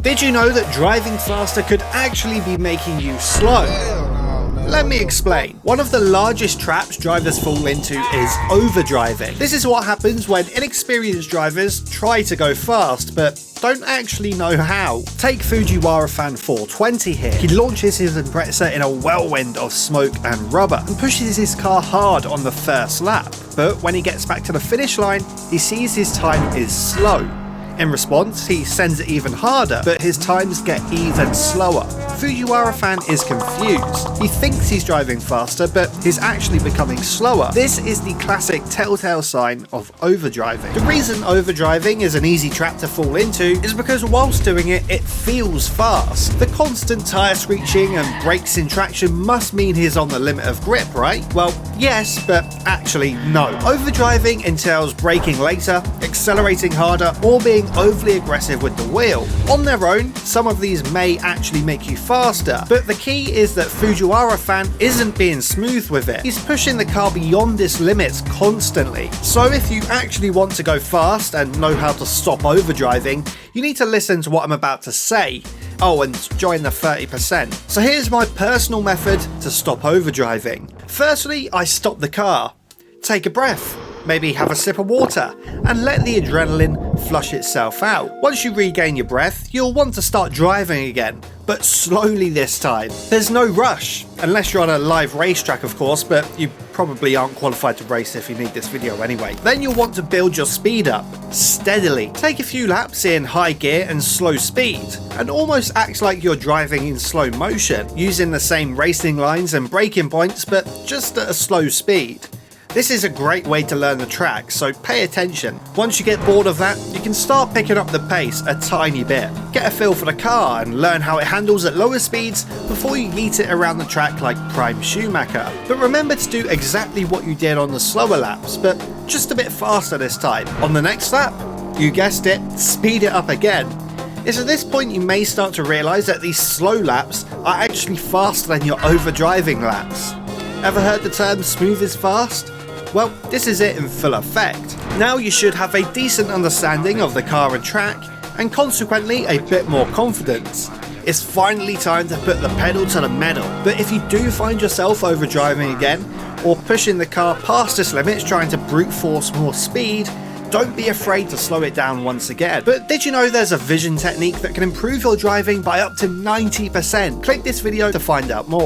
Did you know that driving faster could actually be making you slow? Let me explain. One of the largest traps drivers fall into is overdriving. This is what happens when inexperienced drivers try to go fast, but don't actually know how. Take Fujiwara Fan 420 here. He launches his Impreza in a whirlwind of smoke and rubber and pushes his car hard on the first lap. But when he gets back to the finish line, he sees his time is slow. In response, he sends it even harder, but his times get even slower. Fujiwara Fan is confused. He thinks he's driving faster, but he's actually becoming slower. This is the classic telltale sign of overdriving. The reason overdriving is an easy trap to fall into is because whilst doing it, it feels fast. The constant tyre screeching and brakes in traction must mean he's on the limit of grip, right? Well, yes, but actually no. Overdriving entails braking later, accelerating harder, or being overly aggressive with the wheel. On their own, some of these may actually make you faster, but the key is that Fujiwara Fan isn't being smooth with it. He's pushing the car beyond its limits constantly. So if you actually want to go fast and know how to stop overdriving, you need to listen to what I'm about to say. Oh, and join the 30%. So here's my personal method to stop overdriving. Firstly, I stop the car. Take a breath. Maybe have a sip of water and let the adrenaline flush itself out. Once you regain your breath, you'll want to start driving again, but slowly this time. There's no rush, unless you're on a live racetrack of course, but you probably aren't qualified to race if you need this video anyway. Then you'll want to build your speed up, steadily. Take a few laps in high gear and slow speed, and almost act like you're driving in slow motion, using the same racing lines and braking points, but just at a slow speed. This is a great way to learn the track, so pay attention. Once you get bored of that, you can start picking up the pace a tiny bit. Get a feel for the car and learn how it handles at lower speeds before you yeet it around the track like Prime Schumacher. But remember to do exactly what you did on the slower laps, but just a bit faster this time. On the next lap, you guessed it, speed it up again. It's at this point you may start to realise that these slow laps are actually faster than your overdriving laps. Ever heard the term smooth is fast? Well, this is it in full effect. Now you should have a decent understanding of the car and track, and consequently a bit more confidence. It's finally time to put the pedal to the metal. But if you do find yourself overdriving again, or pushing the car past its limits trying to brute force more speed, don't be afraid to slow it down once again. But did you know there's a vision technique that can improve your driving by up to 90%? Click this video to find out more.